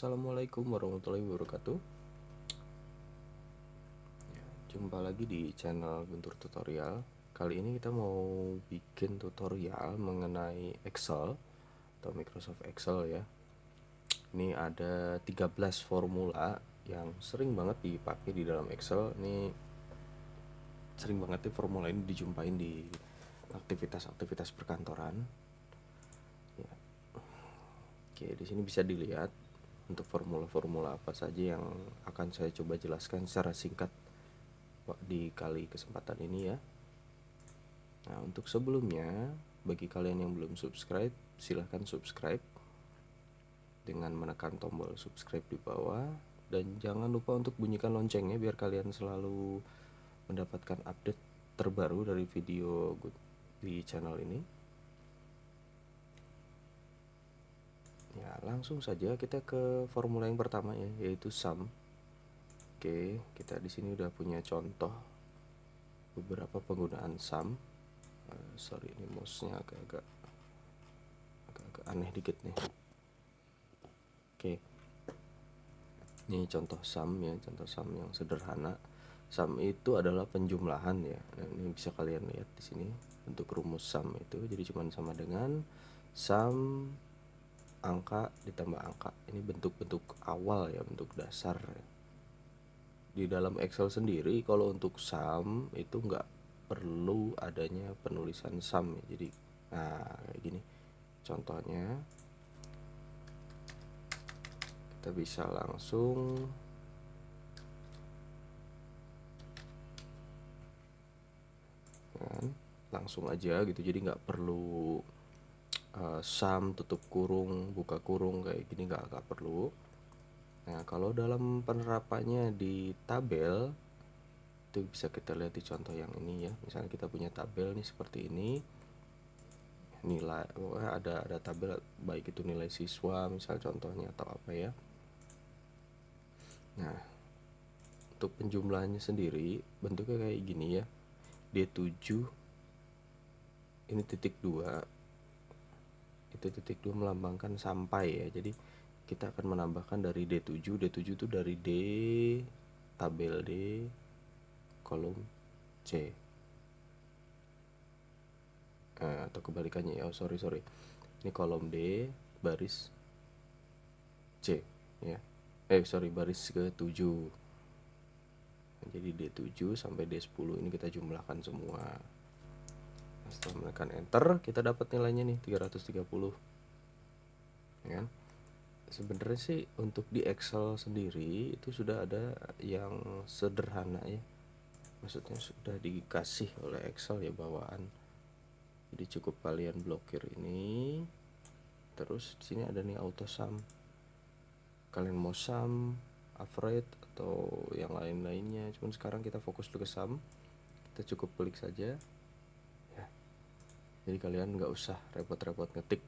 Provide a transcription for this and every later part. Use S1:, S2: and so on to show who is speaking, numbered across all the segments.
S1: Assalamualaikum warahmatullahi wabarakatuh. Jumpa lagi di channel Guntur Tutorial. Kali ini kita mau bikin tutorial mengenai Excel atau Microsoft Excel ya. Ini ada 13 formula yang sering banget dipakai di dalam Excel. Ini sering banget nih formula ini dijumpain di aktivitas-aktivitas perkantoran. Ya. Oke, di sini bisa dilihat untuk formula-formula apa saja yang akan saya coba jelaskan secara singkat di kali kesempatan ini ya. Nah, untuk sebelumnya, bagi kalian yang belum subscribe, silahkan subscribe dengan menekan tombol subscribe di bawah, dan jangan lupa untuk bunyikan loncengnya biar kalian selalu mendapatkan update terbaru dari video di channel ini. Ya, langsung saja kita ke formula yang pertama ya, yaitu sum. Oke, kita di sini udah punya contoh beberapa penggunaan sum. Sorry, ini mouse-nya agak aneh dikit nih. Oke, ini contoh sum ya, contoh sum yang sederhana. Sum itu adalah penjumlahan ya. Nah, ini bisa kalian lihat di sini bentuk rumus sum itu. Jadi cuma sama dengan sum angka ditambah angka. Ini bentuk-bentuk awal ya, bentuk dasar. Di dalam Excel sendiri kalau untuk sum itu nggak perlu adanya penulisan sum ya. Jadi nah kayak gini contohnya, kita bisa langsung langsung aja gitu, jadi nggak perlu sum tutup kurung buka kurung kayak gini, nggak perlu. Nah, kalau dalam penerapannya di tabel itu bisa kita lihat di contoh yang ini ya. Misalnya kita punya tabel nih seperti ini, nilai ada tabel baik itu nilai siswa misal contohnya atau apa ya. Nah, untuk penjumlahannya sendiri bentuknya kayak gini ya. D7 ini titik 2, itu titik 2 melambangkan sampai ya. Jadi kita akan menambahkan dari D7 itu dari D tabel D kolom C, atau kebalikannya ya. Sorry ini kolom D baris C ya. Baris ke 7. Jadi D7 sampai D10 ini kita jumlahkan semua. Nah, setelah menekan enter kita dapat nilainya nih 330 ya. Sebenarnya sih untuk di Excel sendiri itu sudah ada yang sederhana ya, maksudnya sudah dikasih oleh Excel ya bawaan. Jadi cukup kalian blokir ini, terus di sini ada nih auto sum. Kalian mau sum, average atau yang lain-lainnya, cuman sekarang kita fokus dulu ke sum. Kita cukup klik saja ya. Jadi kalian nggak usah repot-repot ngetik.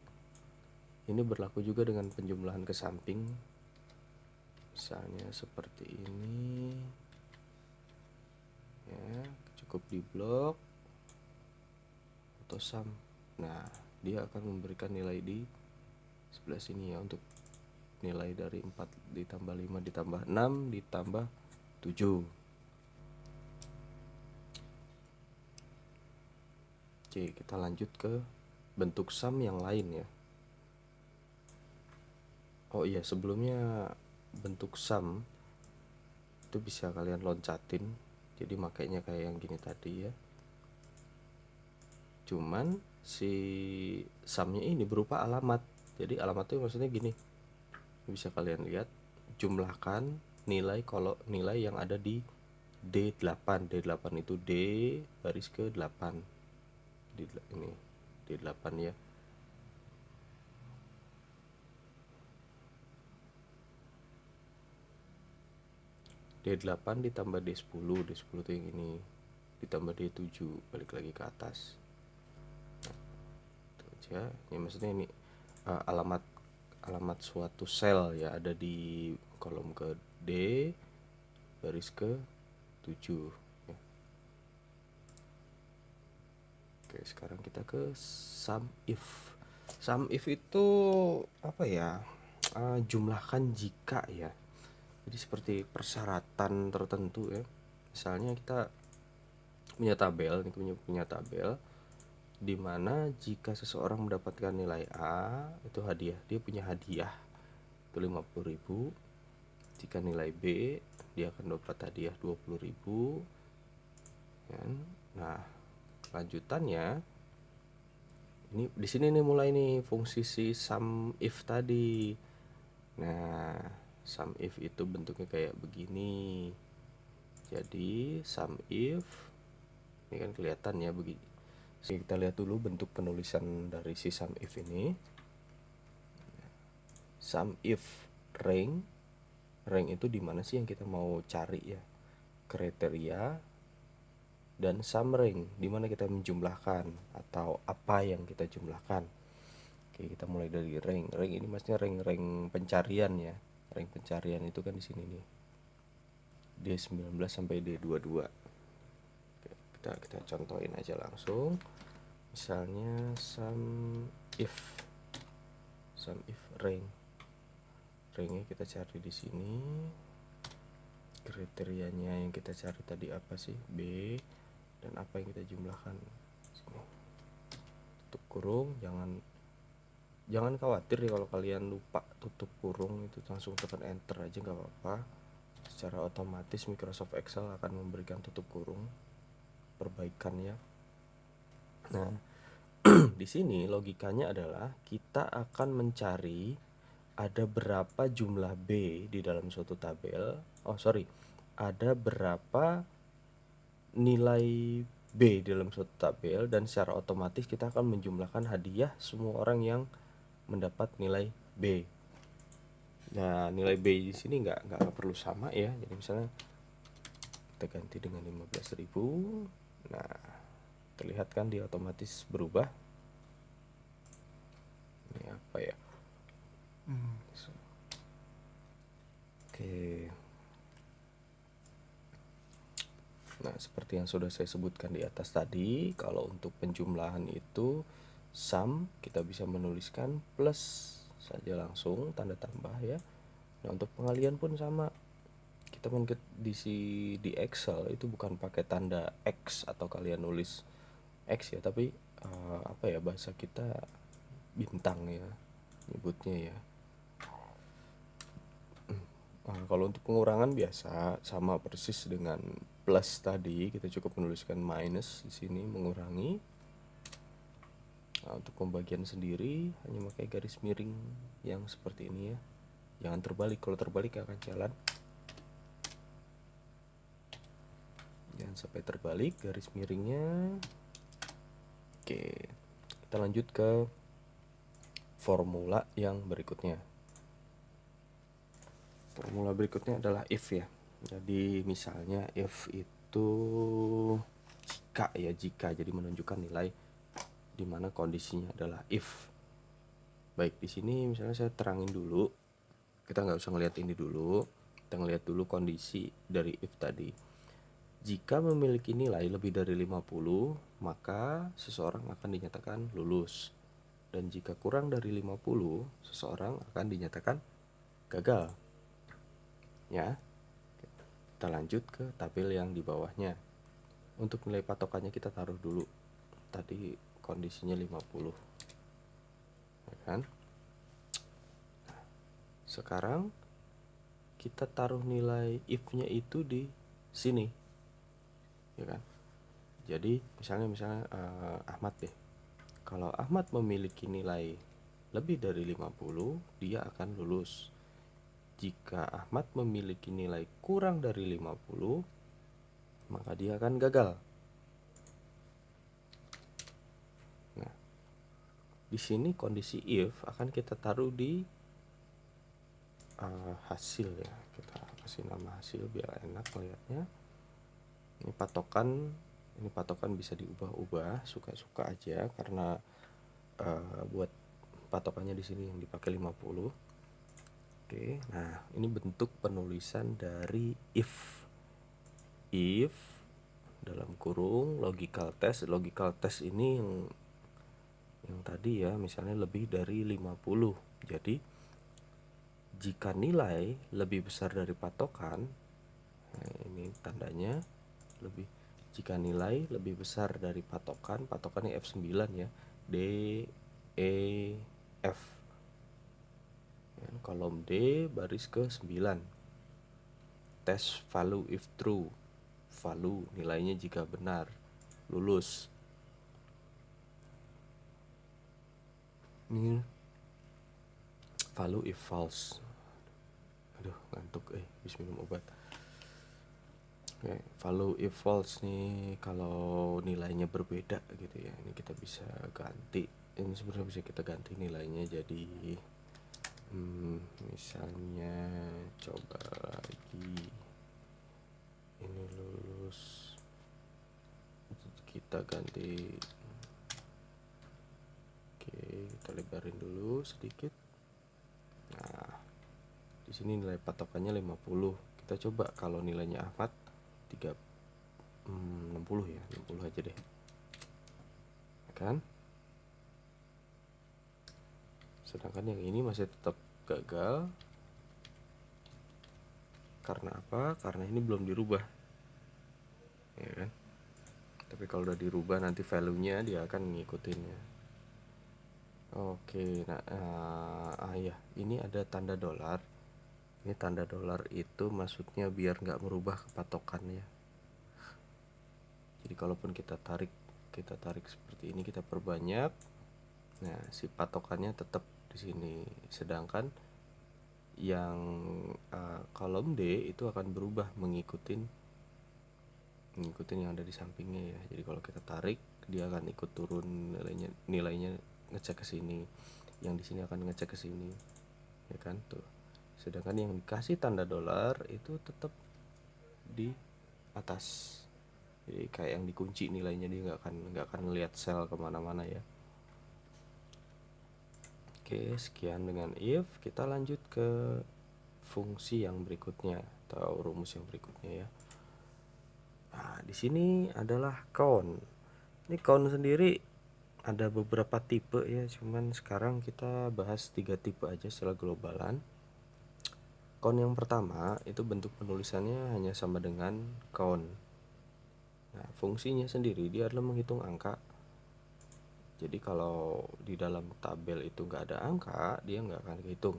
S1: Ini berlaku juga dengan penjumlahan ke samping, misalnya seperti ini ya, cukup di blok auto sum. Nah, dia akan memberikan nilai di sebelah sini ya, untuk nilai dari 4 ditambah 5 ditambah 6 ditambah 7. Oke, kita lanjut ke bentuk sum yang lain ya. Oh iya, sebelumnya bentuk sum itu bisa kalian loncatin, jadi makanya kayak yang gini tadi ya. Cuman si sumnya ini berupa alamat. Jadi alamat itu maksudnya gini, bisa kalian lihat, jumlahkan nilai kalau nilai yang ada di D8. D8 itu D baris ke 8. Ini D8 ya. D8 ditambah D10. D10 itu yang ini, ditambah D7, balik lagi ke atas. Nah, itu aja. Ya maksudnya ini alamat suatu sel ya, ada di kolom ke D baris ke 7 ya. Oke, sekarang kita ke sum if. Sum if itu apa ya, jumlahkan jika ya. Jadi seperti persyaratan tertentu ya. Misalnya kita punya tabel, ini punya tabel di mana jika seseorang mendapatkan nilai A itu hadiah, dia punya hadiah itu 50.000. Jika nilai B dia akan dapat hadiah 20.000 ya. Nah, lanjutannya ini di sini nih mulai nih fungsi si sum if tadi. Nah, sum if itu bentuknya kayak begini. Jadi sum if ini kan kelihatan ya begini. Kita lihat dulu bentuk penulisan dari si sum if ini. Sum if rank itu dimana sih yang kita mau cari ya, kriteria, dan sum rank dimana kita menjumlahkan atau apa yang kita jumlahkan. Oke, kita mulai dari rank ini maksudnya rank pencarian ya. Rank pencarian itu kan di sini nih, D19 sampai D22. Oke, kita contohin aja langsung. Misalnya sum if ranknya kita cari di sini. Kriterianya yang kita cari tadi apa sih? B, dan apa yang kita jumlahkan sini. Tutup kurung, jangan khawatir ya kalau kalian lupa tutup kurung, itu langsung tekan enter aja nggak apa-apa. Secara otomatis Microsoft Excel akan memberikan tutup kurung perbaikannya. Nah, di sini logikanya adalah kita akan mencari ada berapa jumlah B di dalam suatu tabel. Ada berapa nilai B di dalam suatu tabel, dan secara otomatis kita akan menjumlahkan hadiah semua orang yang mendapat nilai B. Nah, nilai B di sini nggak perlu sama ya. Jadi misalnya kita ganti dengan 15.000. Nah, terlihat kan dia otomatis berubah. Ini apa ya? Oke. Nah, seperti yang sudah saya sebutkan di atas tadi, kalau untuk penjumlahan itu sum kita bisa menuliskan plus saja langsung tanda tambah ya. Nah, untuk pengalian pun sama. Kita di Excel itu bukan pakai tanda X atau kalian nulis X ya, tapi apa ya, bahasa kita bintang ya nyebutnya ya. Nah, kalau untuk pengurangan biasa sama persis dengan plus tadi, kita cukup menuliskan minus di sini mengurangi. Nah, untuk pembagian sendiri hanya pakai garis miring yang seperti ini ya. Jangan terbalik, kalau terbalik akan jalan. Jangan sampai terbalik garis miringnya. Oke, kita lanjut ke formula yang berikutnya. Formula berikutnya adalah if ya. Jadi misalnya if itu jika, jadi menunjukkan nilai dimana kondisinya adalah if. Baik, di sini misalnya saya terangin dulu. Kita nggak usah ngeliat ini dulu. Kita ngeliat dulu kondisi dari if tadi. Jika memiliki nilai lebih dari 50, maka seseorang akan dinyatakan lulus. Dan jika kurang dari 50, seseorang akan dinyatakan gagal. Ya. Kita lanjut ke tabel yang di bawahnya. Untuk nilai patokannya kita taruh dulu. Tadi kondisinya 50. Ya kan? Sekarang kita taruh nilai if-nya itu di sini. Ya kan? Jadi misalnya Ahmad deh. Kalau Ahmad memiliki nilai lebih dari 50, dia akan lulus. Jika Ahmad memiliki nilai kurang dari 50, maka dia akan gagal. Nah, di sini kondisi if akan kita taruh di hasil ya. Kita kasih nama hasil biar enak melihatnya. Ini patokan bisa diubah-ubah, suka-suka aja, karena buat patokannya di sini yang dipakai 50. Oke, nah ini bentuk penulisan dari if dalam kurung logical test ini yang tadi ya, misalnya lebih dari 50. Jadi jika nilai lebih besar dari patokan, nah ini tandanya lebih, jika nilai lebih besar dari patokan, patokannya F9 ya, D, E, F. Ya, kolom D baris ke 9. Test value if true. Value nilainya jika benar, lulus. Ini value if false. Aduh, ngantuk, habis minum obat. Oke, value if false nih kalau nilainya berbeda gitu ya. Ini kita bisa ganti. Ini sebenarnya bisa kita ganti nilainya jadi misalnya coba lagi ini lulus, kita ganti. Oke, kita lebarin dulu sedikit. Nah, di sini nilai patokannya 50. Kita coba kalau nilainya Ahmad 60 ya, 60 aja deh. Kan? Sedangkan yang ini masih tetap gagal. Karena apa? Karena ini belum dirubah. Ya kan? Tapi kalau udah dirubah nanti value-nya dia akan ngikutinnya. Oke, nah ya, ini ada tanda dolar. Ini tanda dolar itu maksudnya biar nggak merubah kepatokannya. Jadi kalaupun kita tarik seperti ini, kita perbanyak, nah si patokannya tetap di sini. Sedangkan yang kolom D itu akan berubah mengikutin yang ada di sampingnya ya. Jadi kalau kita tarik, dia akan ikut turun nilainya ngecek ke sini. Yang di sini akan ngecek ke sini. Ya kan? Tuh. Sedangkan yang dikasih tanda dolar itu tetap di atas. Jadi kayak yang dikunci nilainya, dia nggak akan ngelihat sel kemana-mana ya. Oke, sekian dengan if. Kita lanjut ke fungsi yang berikutnya atau rumus yang berikutnya ya. Nah, di sini adalah count. Ini count sendiri ada beberapa tipe ya, cuman sekarang kita bahas 3 tipe aja secara globalan. Count yang pertama itu bentuk penulisannya hanya sama dengan count. Nah, fungsinya sendiri dia adalah menghitung angka. Jadi kalau di dalam tabel itu nggak ada angka, dia nggak akan dihitung.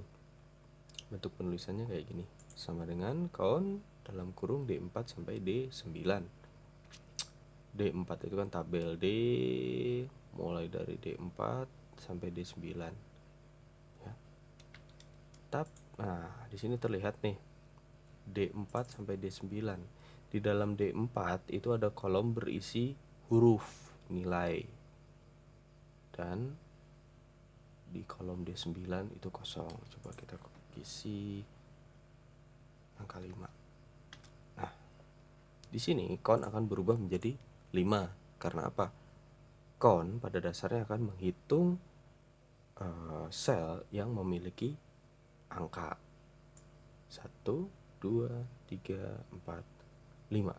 S1: Bentuk penulisannya kayak gini, sama dengan count dalam kurung D4 sampai D9. D4 itu kan tabel D mulai dari D4 sampai D9 ya. Nah, di sini terlihat nih D4 sampai D9. Di dalam D4 itu ada kolom berisi huruf nilai. Dan di kolom D9 itu kosong. Coba kita isi angka 5. Nah, di sini count akan berubah menjadi 5. Karena apa? Count pada dasarnya akan menghitung sel yang memiliki angka 1, 2, 3, 4, 5.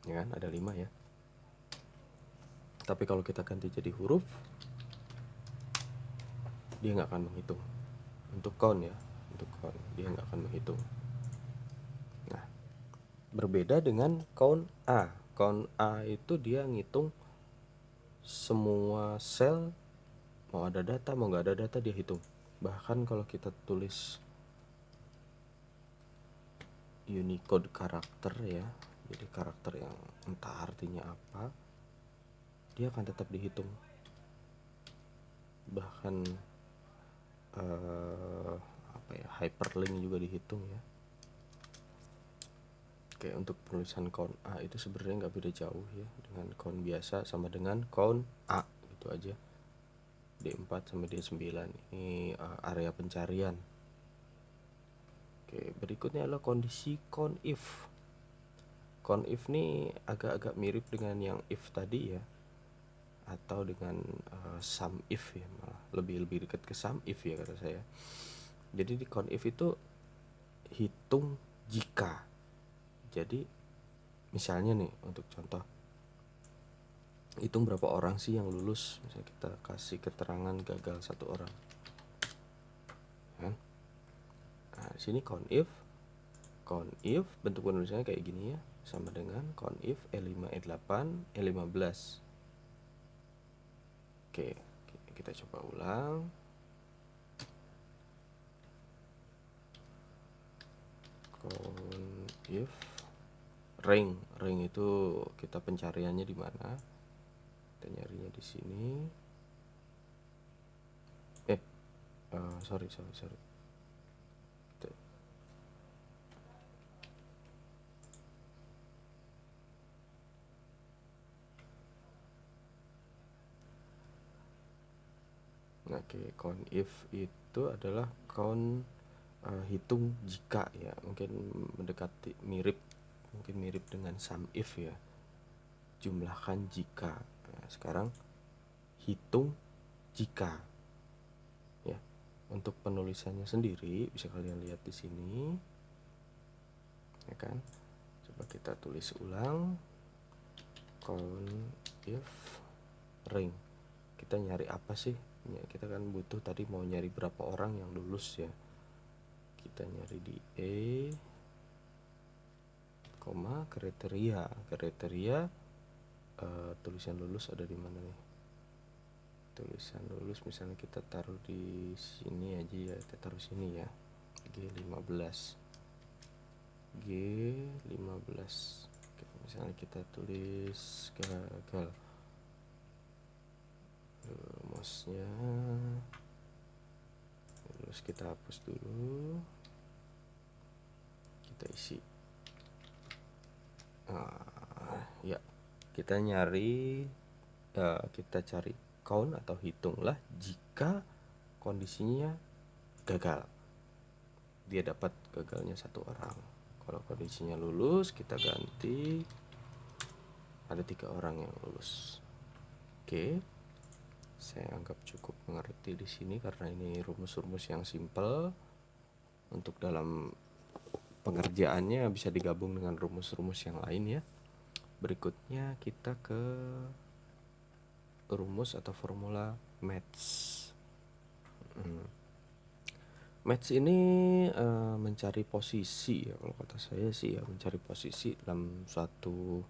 S1: Ya kan? Ada 5 ya. Tapi kalau kita ganti jadi huruf, dia nggak akan menghitung. Untuk count ya, untuk count dia nggak akan menghitung. Nah, berbeda dengan count A. Count A itu dia ngitung semua sel, mau ada data mau nggak ada data dia hitung. Bahkan kalau kita tulis Unicode karakter ya, jadi karakter yang entah artinya apa, dia akan tetap dihitung. Bahkan hyperlink juga dihitung ya. Oke, untuk penulisan count A itu sebenarnya nggak beda jauh ya dengan count biasa, sama dengan count A gitu aja. D4 sampai D9 ini area pencarian. Oke, berikutnya adalah kondisi count if. Count if ini agak-agak mirip dengan yang if tadi ya, atau dengan sum if ya, malah lebih dekat ke sum if ya kata saya. Jadi di count if itu hitung jika. Jadi misalnya nih, untuk contoh, hitung berapa orang sih yang lulus. Misalnya kita kasih keterangan gagal 1 orang ya. Nah, di sini conif bentuk penulisannya kayak gini ya, sama dengan conif E5 E8 E15. Oke, kita coba ulang. Conif ring itu kita pencariannya di mana? Kita nyarinya di sini. Sorry. Oke, conif itu adalah hitung jika ya, mungkin mendekati mungkin mirip dengan sum if ya, jumlahkan jika. Nah, sekarang hitung jika ya. Untuk penulisannya sendiri bisa kalian lihat di sini ya kan. Coba kita tulis ulang, conif ring. Kita nyari apa sih ya, kita kan butuh tadi mau nyari berapa orang yang lulus ya. Kita nyari di kriteria tulisan lulus ada di mana nih? Tulisan lulus misalnya kita taruh di sini aja ya, kita taruh sini ya, G15. Oke, misalnya kita tulis gagal, rumusnya terus kita hapus dulu, kita isi. Ya, kita cari count atau hitunglah jika kondisinya gagal, dia dapat gagalnya 1 orang. Kalau kondisinya lulus, kita ganti ada 3 orang yang lulus. Oke, saya anggap cukup mengerti di sini karena ini rumus-rumus yang simple. Untuk dalam pengerjaannya bisa digabung dengan rumus-rumus yang lain ya. Berikutnya kita ke rumus atau formula match. Match ini mencari posisi ya, kalau kata saya sih ya, mencari posisi dalam suatu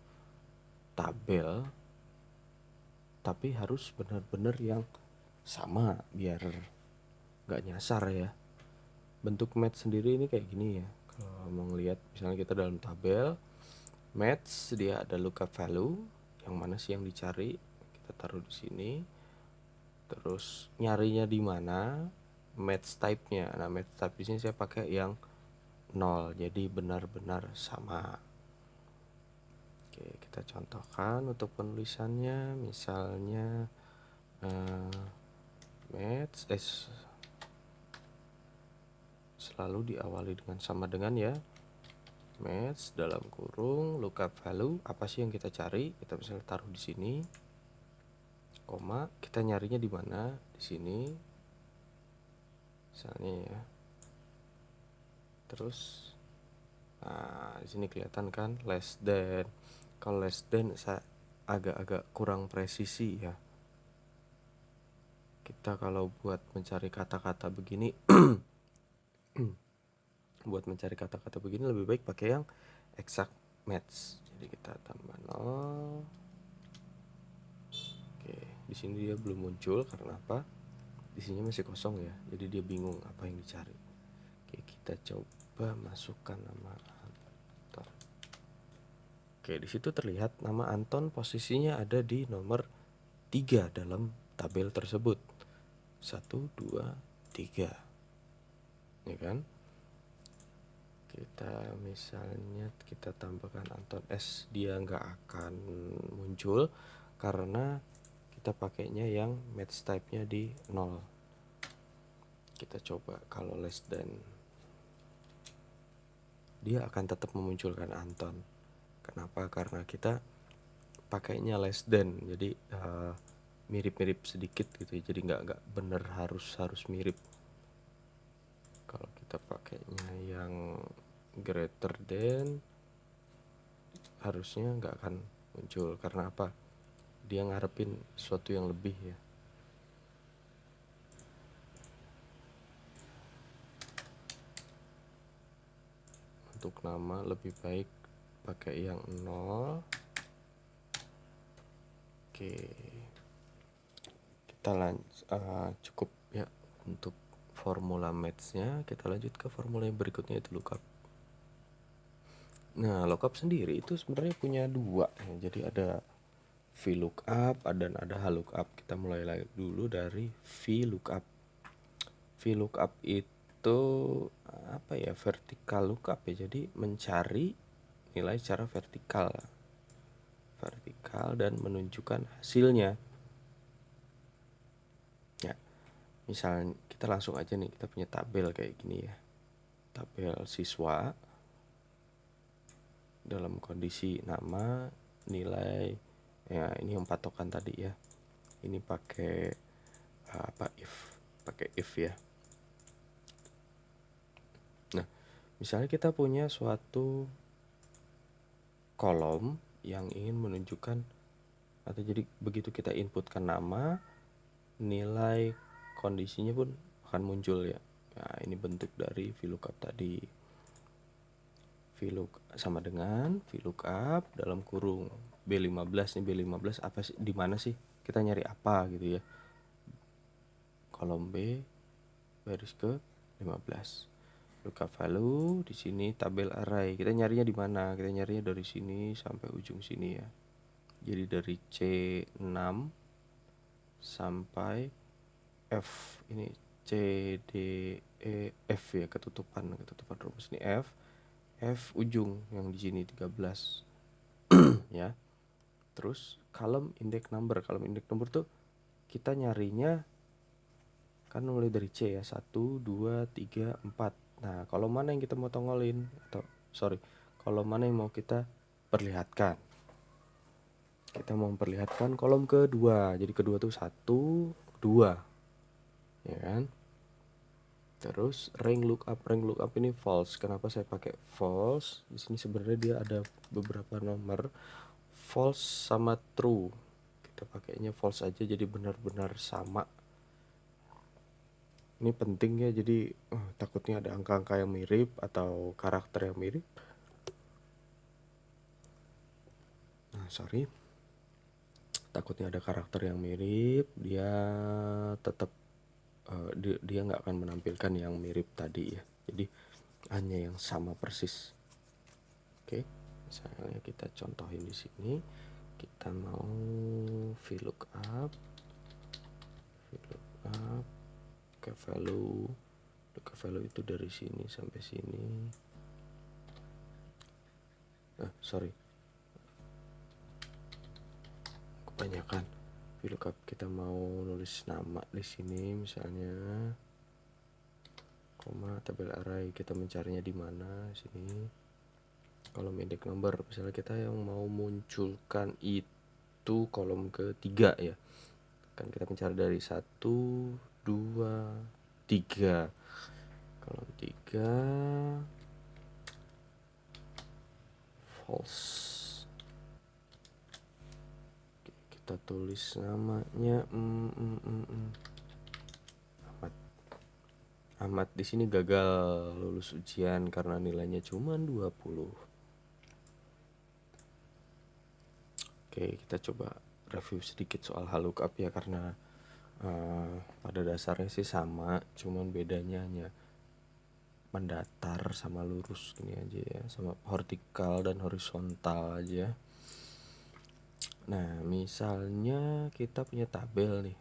S1: tabel, tapi harus benar-benar yang sama biar nggak nyasar ya. Bentuk match sendiri ini kayak gini ya. Kalau mau ngelihat misalnya kita dalam tabel match, dia ada lookup value, yang mana sih yang dicari, kita taruh di sini. Terus nyarinya di mana, match type-nya. Nah, match type di sini saya pakai yang 0, jadi benar-benar sama. Oke, kita contohkan untuk penulisannya, misalnya match selalu diawali dengan sama dengan ya, match dalam kurung lookup value, apa sih yang kita cari, kita misalnya taruh di sini, koma, kita nyarinya di mana, di sini misalnya ya. Terus nah, di sini kelihatan kan less than. Kalau less than saya agak-agak kurang presisi ya. Kita kalau buat mencari kata-kata begini lebih baik pakai yang exact match. Jadi kita tambah 0. Oke, di sini dia belum muncul karena apa? Di sini masih kosong ya. Jadi dia bingung apa yang dicari. Oke, kita coba masukkan nama Anton. Oke, di situ terlihat nama Anton posisinya ada di nomor 3 dalam tabel tersebut. 1, 2, 3 ya kan. Kita misalnya kita tambahkan Anton S, dia nggak akan muncul karena kita pakainya yang match type-nya di 0. Kita coba kalau less than, dia akan tetap memunculkan Anton. Kenapa? Karena kita pakainya less than, jadi mirip-mirip sedikit gitu, jadi nggak bener harus mirip. Kalau kita pakainya yang greater than, harusnya nggak akan muncul. Karena apa? Dia ngarepin sesuatu yang lebih ya. untuk nama lebih baik pakai yang 0. Oke, kita cukup ya untuk formula maths-nya. Kita lanjut ke formula yang berikutnya, itu lookup. Nah, lookup sendiri itu sebenarnya punya dua ya. Jadi ada VLOOKUP dan ada HLOOKUP. Kita mulai dulu dari VLOOKUP. VLOOKUP itu apa ya, vertical lookup ya. Jadi mencari nilai secara vertikal dan menunjukkan hasilnya. Ya, misalnya kita langsung aja nih, kita punya tabel kayak gini ya. Tabel siswa dalam kondisi nama, nilai, ya ini yang patokan tadi ya. Ini pakai if ya. Nah, misalnya kita punya suatu kolom yang ingin menunjukkan, atau jadi begitu kita inputkan nama, nilai kondisinya pun akan muncul ya. Nah, ini bentuk dari VLOOKUP tadi. VLOOKUP sama dengan VLOOKUP dalam kurung B15. Nih B15 apa sih, di mana sih kita nyari apa gitu ya. Kolom B baris ke 15. Lookup value di sini tabel array. Kita nyarinya di mana? Kita nyarinya dari sini sampai ujung sini ya. Jadi dari C6 sampai F. Ini C, D, E, F ya, ketutupan rumus ini F ujung yang di sini 13 ya. Terus column index number. Column index number tuh kita nyarinya kan mulai dari C ya, 1, 2, 3, 4. Nah, kolom mana yang kita mau tongolin, atau kolom mana yang mau kita perlihatkan? Kita mau memperlihatkan kolom kedua. Jadi kedua tuh 1, 2. Ya kan? Terus rank lookup ini false. Kenapa saya pakai false? Di sini sebenarnya dia ada beberapa nomor false sama true. Kita pakainya false aja, jadi benar-benar sama. Ini penting ya, jadi takutnya ada angka-angka yang mirip atau karakter yang mirip. Takutnya ada karakter yang mirip, dia tetap dia nggak akan menampilkan yang mirip tadi ya. Jadi hanya yang sama persis. Oke, misalnya kita contohin di sini, kita mau VLOOKUP ke value itu dari sini sampai sini. Kebanyakan VLOOKUP. Kita mau nulis nama di sini misalnya, koma, tabel array, kita mencarinya di mana sini. Kolom index number, misalnya kita yang mau munculkan itu kolom ketiga ya, kan kita mencari dari 1, 2, 3. Kolom 3 false. Oke, kita tulis namanya Ahmad. Di sini gagal lulus ujian karena nilainya cuma 20. Oke, kita coba review sedikit soal HLOOKUP ya, karena pada dasarnya sih sama, cuman bedanya hanya mendatar sama lurus gini aja ya, sama vertikal dan horizontal aja. Nah, misalnya kita punya tabel nih.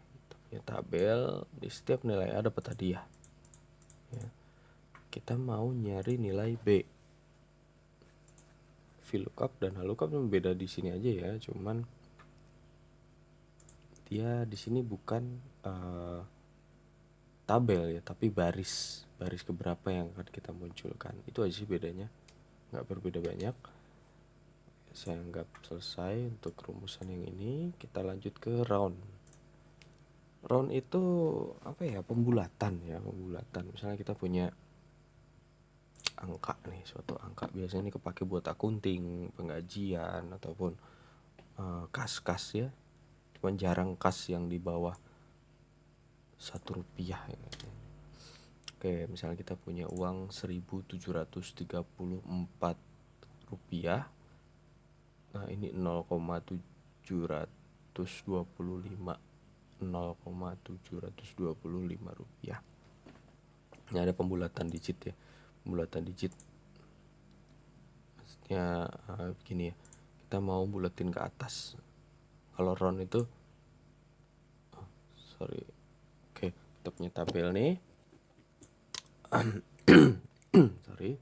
S1: Di setiap nilai A dapat hadiah ya. Kita mau nyari nilai B. VLOOKUP dan HLOOKUP beda di sini aja ya, cuman dia di sini bukan tabel ya, tapi baris keberapa yang akan kita munculkan. Itu aja sih bedanya, nggak berbeda banyak. Saya anggap selesai untuk rumusan yang ini. Kita lanjut ke round. Round itu apa ya, pembulatan. Misalnya kita punya angka nih, suatu angka biasanya ini kepake buat akunting, penggajian, ataupun kas ya. Cuman jarang kas yang di bawah 1 rupiah ya. Oke, misalnya kita punya uang 1.734 rupiah. Nah, ini 0,725 rupiah. Ini ada pembulatan digit ya. Pembulatan digit maksudnya begini ya. Kita mau bulatin ke atas. Kalau round itu sorry. Oke, kita punya tabel nih. Sorry.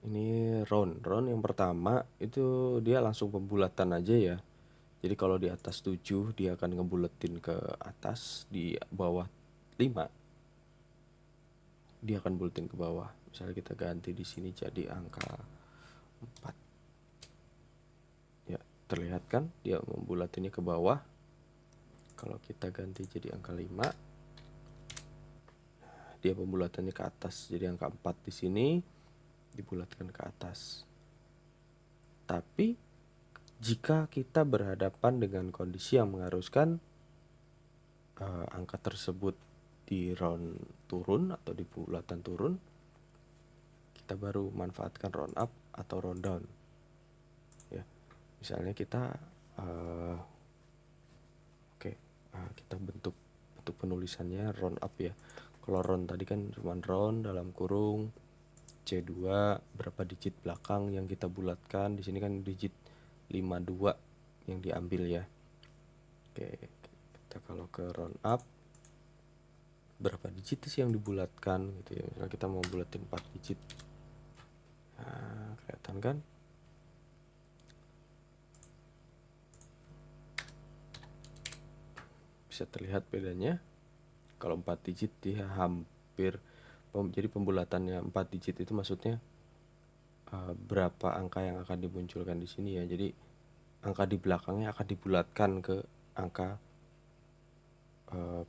S1: Ini round yang pertama itu dia langsung pembulatan aja ya. Jadi kalau di atas 7 dia akan ngebuletin ke atas, di bawah 5 dia akan buletin ke bawah. Misalnya kita ganti di sini jadi angka 4. Ya, terlihat kan dia membulatinnya ke bawah. Kalau kita ganti jadi angka 5, dia pembulatannya ke atas. Jadi angka 4 di sini dibulatkan ke atas. Tapi jika kita berhadapan dengan kondisi yang mengharuskan angka tersebut di round turun atau di bulatan turun, kita baru manfaatkan round up atau round down. Ya, misalnya kita kita bentuk penulisannya round up ya. Kalau round tadi kan cuma round dalam kurung C2 berapa digit belakang yang kita bulatkan. Di sini kan digit 52 yang diambil ya. Oke, kita kalau ke round up berapa digit sih yang dibulatkan gitu ya. Misalnya kita mau bulatin 4 digit. Nah, kelihatan kan? Bisa terlihat bedanya. Kalau 4 digit dia hampir, jadi pembulatannya 4 digit itu maksudnya berapa angka yang akan dimunculkan di sini ya. Jadi angka di belakangnya akan dibulatkan ke angka 4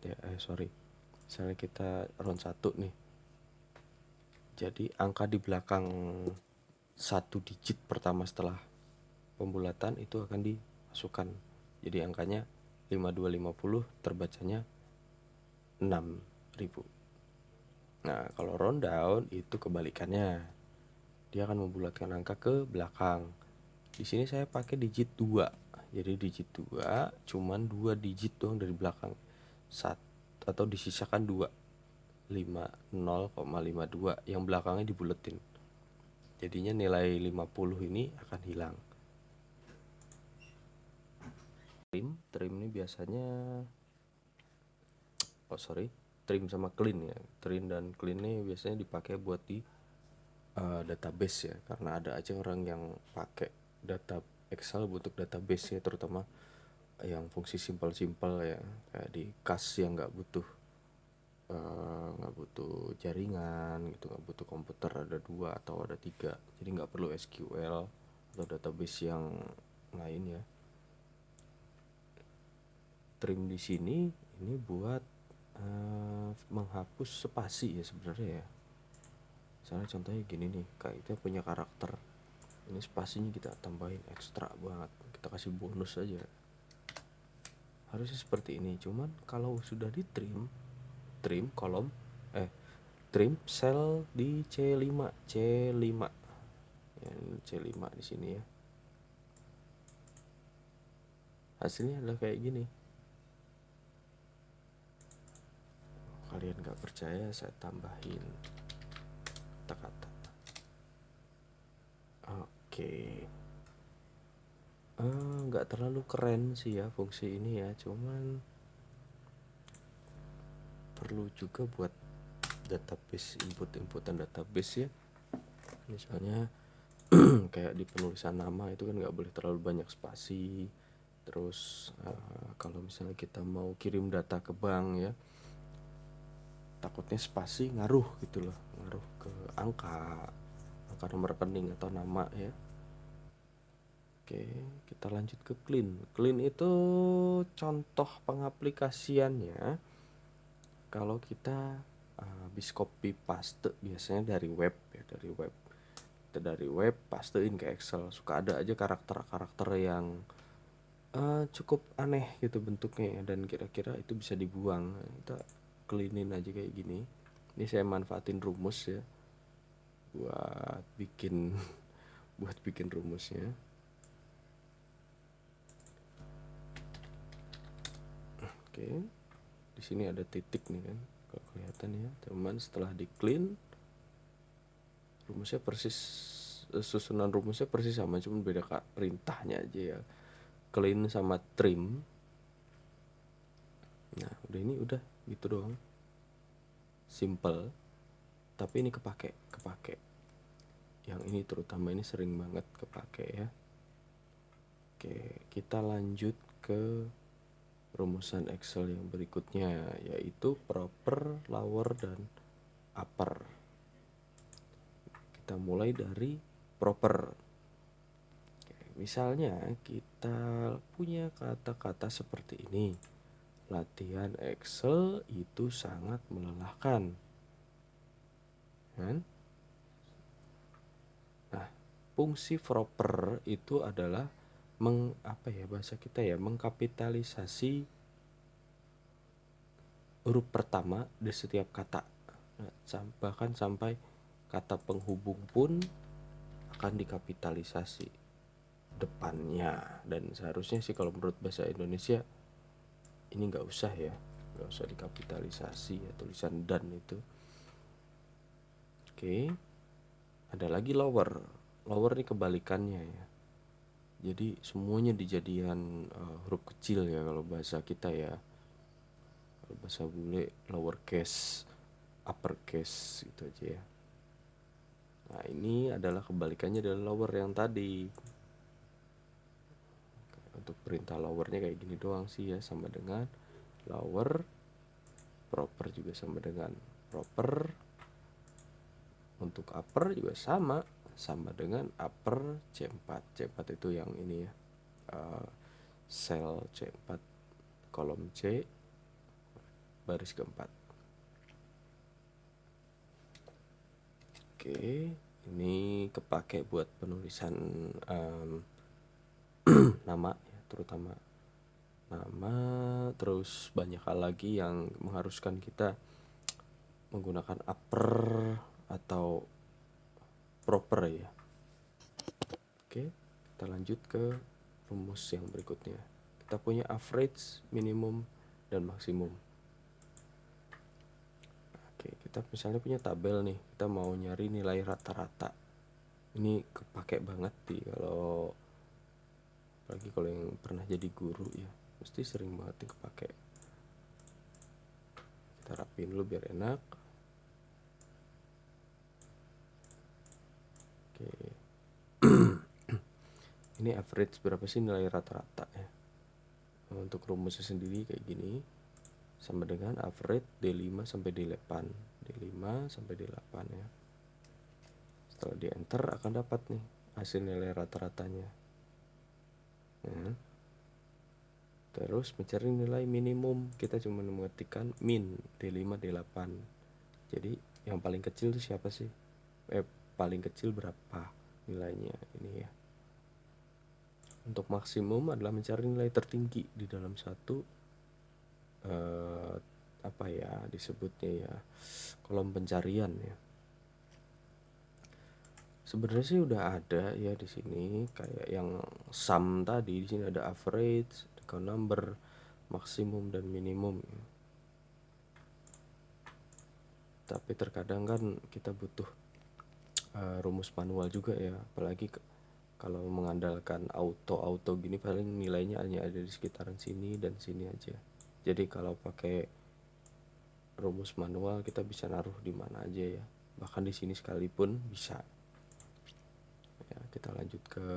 S1: ya. Misalnya kita round 1 nih. Jadi angka di belakang 1 digit pertama setelah pembulatan itu akan dimasukkan. Jadi angkanya 5250 terbacanya 6000. Nah, kalau round down itu kebalikannya. Dia akan membulatkan angka ke belakang. Di sini saya pakai digit 2. Jadi digit 2 cuman 2 digit doang dari belakang. Atau disisakan 2. 0,52 yang belakangnya dibuletin. Jadinya nilai 50 ini akan hilang. Trim ini biasanya trim sama clean ya. Trim dan clean ini biasanya dipakai buat di database ya, karena ada aja orang yang pakai data Excel untuk database ya, terutama yang fungsi simpel-simpel ya, kayak di kas yang nggak butuh jaringan gitu, nggak butuh komputer ada 2 atau ada 3, jadi nggak perlu SQL atau database yang lain ya. Trim di sini ini buat menghapus spasi ya sebenarnya ya. Misalnya contohnya gini nih, kayak kita punya karakter, ini spasinya kita tambahin ekstra banget, kita kasih bonus aja, harusnya seperti ini. Cuman kalau sudah di trim kolom trim sel di C5 ya, C5 di sini ya, hasilnya adalah kayak gini. Kalian nggak percaya, saya tambahin kata-kata. Oke, nggak terlalu keren sih ya fungsi ini ya, cuman perlu juga buat database, inputan database ya. Misalnya kayak di penulisan nama itu kan nggak boleh terlalu banyak spasi. Terus kalau misalnya kita mau kirim data ke bank ya, takutnya spasi ngaruh gitu loh, ngaruh ke angka nomor rekening atau nama ya. Oke, kita lanjut ke clean. Clean itu contoh pengaplikasiannya kalau kita habis copy paste biasanya dari web ya, dari web pastein ke Excel. Suka ada aja karakter yang cukup aneh gitu bentuknya ya, dan kira-kira itu bisa dibuang. Nah, kita cleanin aja kayak gini. Ini saya manfaatin rumus ya buat bikin buat bikin rumusnya. Oke, di sini ada titik nih kan, kalau kelihatan ya. Cuman setelah di clean, rumusnya persis, susunan rumusnya persis sama, cuma beda perintahnya aja ya. Clean sama trim. Nah, udah gitu doang. Simple, tapi ini kepake. Yang ini terutama ini sering banget kepake ya. Oke, kita lanjut ke rumusan Excel yang berikutnya, yaitu proper, lower, dan upper. Kita mulai dari proper. Oke, misalnya kita punya kata-kata seperti ini. Latihan Excel itu sangat melelahkan, kan? Nah, fungsi proper itu adalah bahasa kita ya, mengkapitalisasi huruf pertama di setiap kata. Nah, bahkan sampai kata penghubung pun akan dikapitalisasi depannya. Dan seharusnya sih kalau menurut bahasa Indonesia ini nggak usah ya, nggak usah dikapitalisasi ya tulisan dan itu. Oke, ada lagi lower. Lower ini kebalikannya ya. Jadi semuanya dijadikan huruf kecil ya kalau bahasa kita ya. Kalau bahasa bule lower case, upper case gitu aja ya. Nah, ini adalah kebalikannya dari lower yang tadi. Untuk perintah lowernya kayak gini doang sih ya, sama dengan lower. Proper juga sama dengan proper. Untuk upper juga sama dengan upper C4. C4 itu yang ini ya, sel C4 kolom C baris keempat. Oke, ini kepake buat penulisan nama ya, terutama nama. Terus banyak hal lagi yang mengharuskan kita menggunakan upper atau proper ya. Oke, kita lanjut ke rumus yang berikutnya. Kita punya average, minimum, dan maksimum. Oke, kita misalnya punya tabel nih, kita mau nyari nilai rata-rata. Ini kepake banget kalau apalagi kalau yang pernah jadi guru ya, pasti sering banget nih kepake. Kita rapiin dulu biar enak. Oke. Ini average, berapa sih nilai rata-rata ya. Untuk rumusnya sendiri kayak gini, sama dengan average D5 sampai D8. D5 sampai D8 ya. Setelah di enter akan dapat nih hasil nilai rata-ratanya ya. Terus mencari nilai minimum, kita cuma mengetikkan min D5 D8. Jadi yang paling kecil itu siapa sih? Paling kecil berapa nilainya ini ya. Untuk maksimum adalah mencari nilai tertinggi di dalam satu apa ya disebutnya ya, kolom pencarian ya. Sebenarnya sih udah ada ya di sini, kayak yang sum tadi. Di sini ada average, count number, maksimum, dan minimum ya. Tapi terkadang kan kita butuh rumus manual juga ya, apalagi kalau mengandalkan auto gini paling nilainya hanya ada di sekitaran sini dan sini aja. Jadi kalau pakai rumus manual kita bisa naruh di mana aja ya, bahkan di sini sekalipun bisa ya. Kita lanjut ke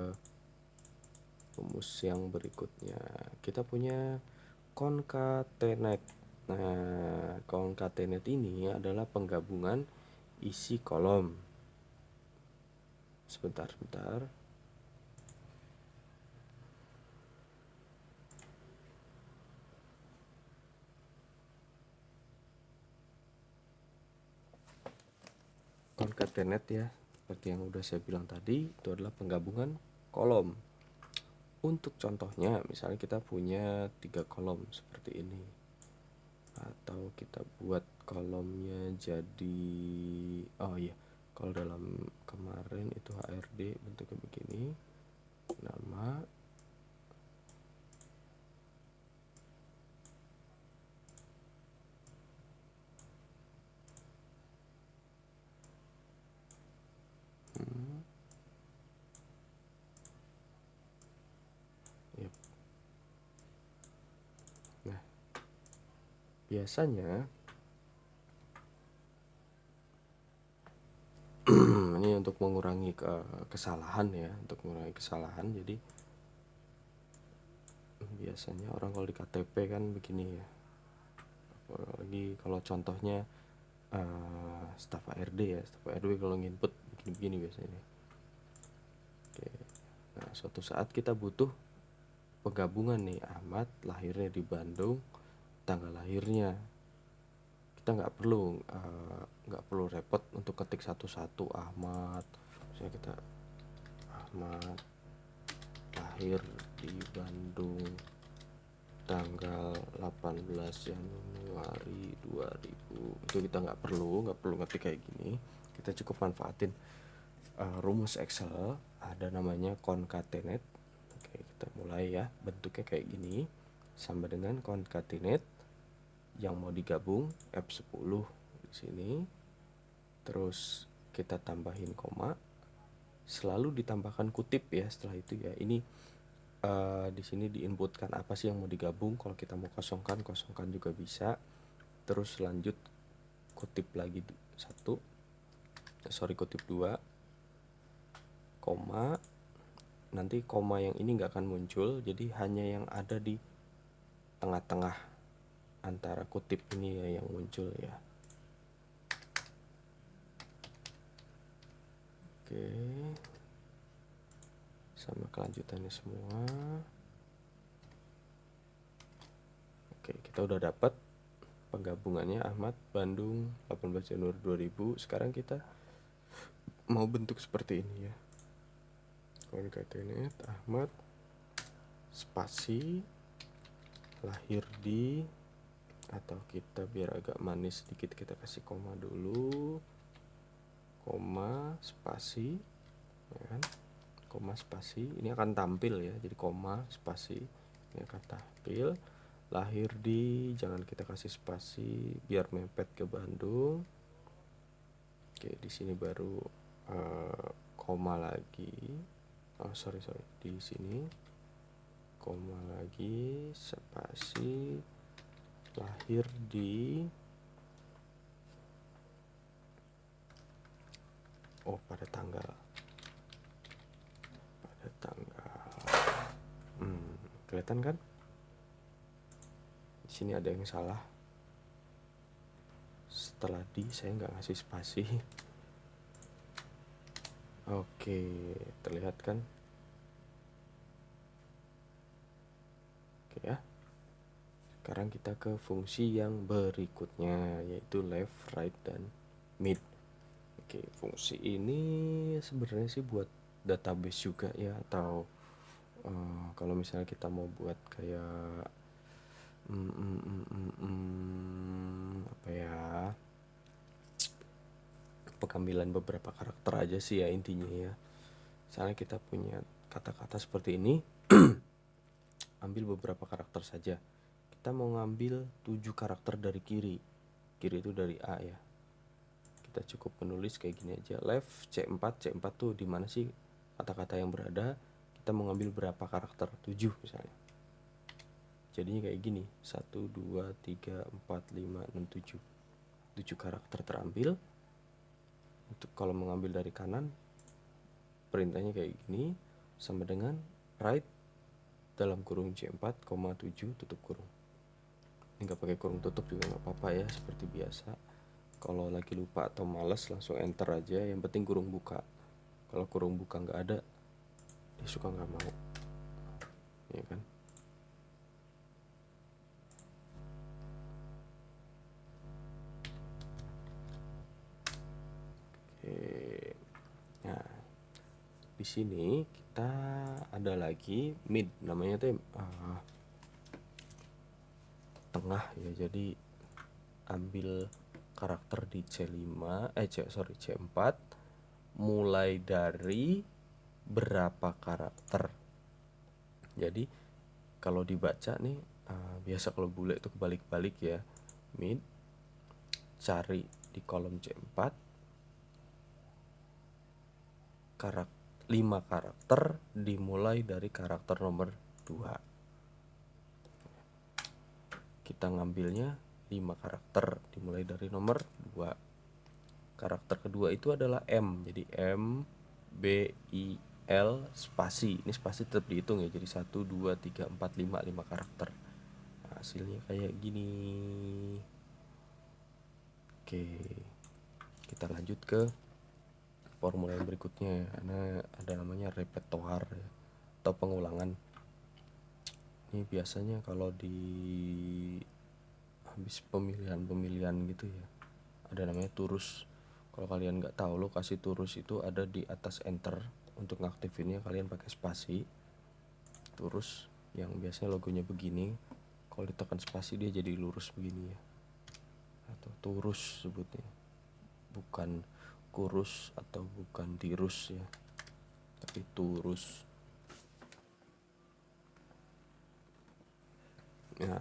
S1: rumus yang berikutnya. Kita punya concatenate. Nah, concatenate ini adalah penggabungan isi kolom. Sebentar. Concatenate ya, seperti yang udah saya bilang tadi, itu adalah penggabungan kolom. Untuk contohnya, misalnya kita punya 3 kolom seperti ini, atau kita buat kolomnya jadi, oh iya, kalau dalam kemarin itu HRD bentuknya begini, nama, yep. Nah, biasanya ini untuk mengurangi kesalahan ya, untuk mengurangi kesalahan. Jadi biasanya orang kalau di KTP kan begini ya, apalagi kalau contohnya staf ARD ya, staf ARD kalau nginput begini-begini biasanya. Oke. Nah, suatu saat kita butuh penggabungan nih, Ahmad lahirnya di Bandung, tanggal lahirnya. Kita nggak perlu repot untuk ketik satu-satu Ahmad. Misalnya kita Ahmad lahir di Bandung tanggal 18 Januari 2000. Itu kita nggak perlu ngetik kayak gini. Kita cukup manfaatin rumus Excel, ada namanya concatenate. Oke, kita mulai ya. Bentuknya kayak gini, sama dengan concatenate yang mau digabung F10 di sini. Terus kita tambahin koma, selalu ditambahkan kutip ya setelah itu ya. Ini di sini diinputkan apa sih yang mau digabung. Kalau kita mau kosongkan juga bisa. Terus lanjut kutip lagi kutip 2, koma. Nanti koma yang ini nggak akan muncul, jadi hanya yang ada di tengah-tengah antara kutip ini ya yang muncul ya. Oke, sama kelanjutannya semua. Oke, kita udah dapat penggabungannya Ahmad Bandung 18 Januari 2000. Sekarang kita mau bentuk seperti ini ya. Concatenate Ahmad spasi lahir di, atau kita biar agak manis sedikit kita kasih koma dulu, koma spasi ya kan, koma spasi ini akan tampil ya, jadi koma spasi ini akan tampil. Lahir di, jangan kita kasih spasi biar mepet ke Bandung. Oke, di sini baru koma lagi. Sorry di sini koma lagi, spasi lahir di, pada tanggal kelihatan kan? Di sini ada yang salah. Setelah di, saya nggak ngasih spasi. Oke, terlihat kan? Oke ya. Sekarang kita ke fungsi yang berikutnya, yaitu left, right, dan mid. Oke, fungsi ini sebenarnya sih buat database juga ya, atau kalau misalnya kita mau buat kayak apa ya, pengambilan beberapa karakter aja sih ya intinya ya. Misalnya kita punya kata-kata seperti ini, ambil beberapa karakter saja. Kita mau ngambil 7 karakter dari kiri itu dari A ya. Kita cukup menulis kayak gini aja, left C4 tuh di mana sih kata-kata yang berada. Kita mau ngambil berapa karakter, 7 misalnya. Jadinya kayak gini, 1, 2, 3, 4, 5, 6, 7 karakter terambil. Untuk kalau mengambil dari kanan, perintahnya kayak gini, sama dengan right dalam kurung C4, 7 tutup kurung. Ini nggak pakai kurung tutup juga nggak apa-apa ya, seperti biasa. Kalau lagi lupa atau males langsung enter aja, yang penting kurung buka. Kalau kurung buka nggak ada, dia suka nggak mau, ya kan? Oke, nah di di sini kita ada lagi mid, namanya tuh tengah ya. Jadi ambil karakter di C4, mulai dari berapa karakter. Jadi kalau dibaca nih biasa kalau bule itu kebalik-balik ya. Mid, cari di kolom C4 5 karakter dimulai dari karakter nomor 2. Kita ngambilnya 5 karakter dimulai dari nomor 2. Karakter kedua itu adalah M. Jadi M, B, I, L, spasi. Ini spasi tetap dihitung ya. Jadi 1, 2, 3, 4, 5 karakter. Nah, hasilnya kayak gini. Oke, kita lanjut ke formula yang berikutnya. Karena ada namanya repertoire ya, atau pengulangan. Ini biasanya kalau di habis pemilihan gitu ya, ada namanya turus. Kalau kalian nggak tahu lokasi turus itu ada di atas enter. Untuk ngaktifinnya kalian pakai spasi. Turus yang biasanya logonya begini, kalau ditekan spasi dia jadi lurus begini ya, atau turus sebutnya, bukan kurus atau bukan tirus ya, tapi turus. Nah,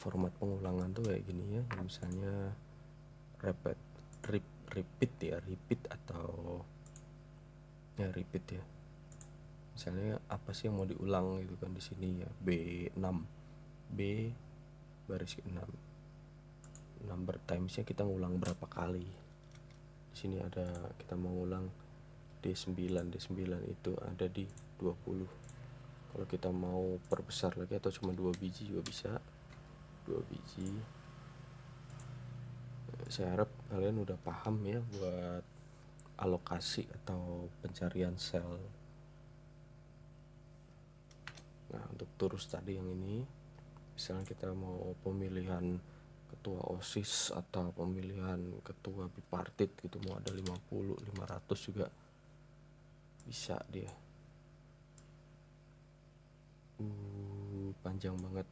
S1: format pengulangan tuh kayak gini ya. Misalnya repeat atau ya repeat ya. Misalnya apa sih yang mau diulang gitu kan, di sini ya B6, B baris ke 6. Number timesnya kita ngulang berapa kali. Di sini ada kita mau ngulang D9 itu ada di 20. Kalau kita mau perbesar lagi atau cuma 2 biji juga bisa. 2 biji. Saya harap kalian udah paham ya buat alokasi atau pencarian sel. Nah, untuk turus tadi yang ini, misalnya kita mau pemilihan ketua OSIS atau pemilihan ketua bipartit gitu, mau ada 50, 500 juga bisa dia. Panjang banget.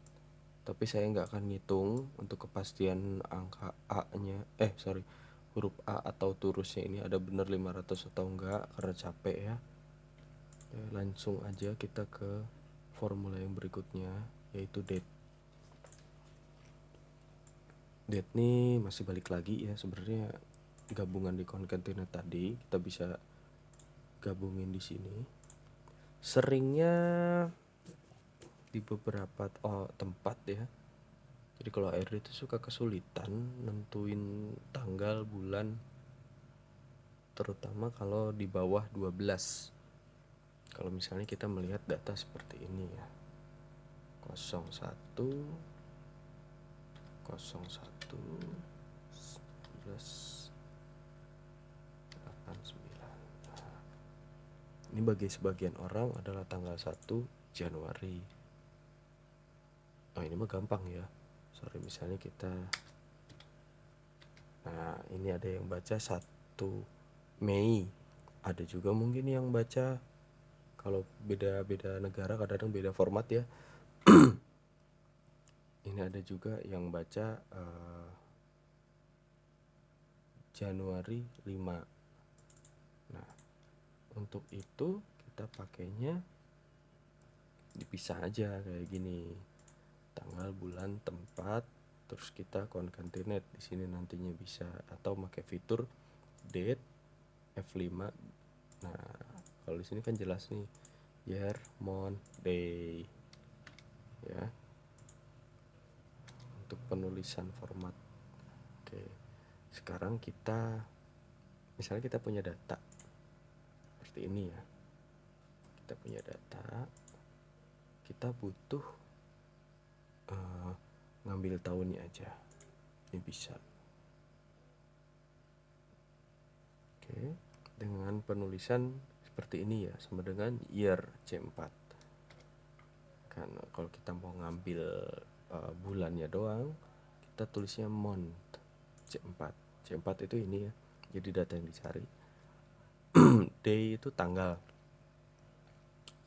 S1: Tapi saya nggak akan ngitung untuk kepastian angka A-nya, huruf A atau turusnya ini ada benar 500 atau enggak, karena capek ya. Langsung aja kita ke formula yang berikutnya, yaitu date. Date nih masih balik lagi ya, sebenarnya gabungan di concatenate tadi kita bisa gabungin di sini. Seringnya di beberapa tempat ya. Jadi kalau ARD itu suka kesulitan nentuin tanggal bulan, terutama kalau di bawah 12. Kalau misalnya kita melihat data seperti ini ya, 01 11 89. Nah, ini bagi sebagian orang adalah tanggal 1 Januari. Oh, ini mah gampang ya. Sorry, misalnya kita, nah ini ada yang baca 1 Mei. Ada juga mungkin yang baca, kalau beda-beda negara kadang-kadang beda format ya. Ini ada juga yang baca Januari 5. Nah, untuk itu kita pakainya dipisah aja kayak gini. Tanggal, bulan, tempat, terus kita concatenate di sini nantinya bisa, atau pakai fitur date F5. Nah, kalau di sini kan jelas nih year, month, day ya, untuk penulisan format. Oke, sekarang kita misalnya kita punya data seperti ini ya. Kita punya data, kita butuh ngambil tahunnya aja. Ini bisa. Oke, dengan penulisan seperti ini ya, sama dengan year C4. Kan kalau kita mau ngambil bulannya doang, kita tulisnya month C4. C4 itu ini ya, jadi data yang dicari. day itu tanggal,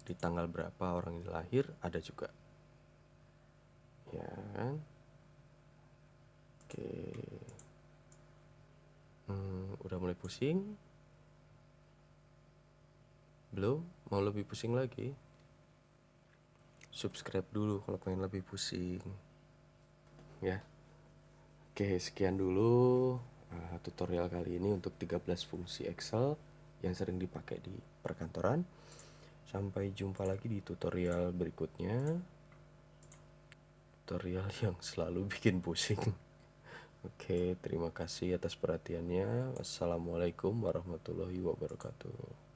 S1: di tanggal berapa orang ini lahir ada juga, ya kan? Oke. Udah mulai pusing? Belum? Mau lebih pusing lagi? Subscribe dulu kalau pengen lebih pusing, ya. Oke, sekian dulu tutorial kali ini untuk 13 fungsi Excel yang sering dipakai di perkantoran. Sampai jumpa lagi di tutorial berikutnya, tutorial yang selalu bikin pusing. Oke, terima kasih atas perhatiannya. Wassalamualaikum warahmatullahi wabarakatuh.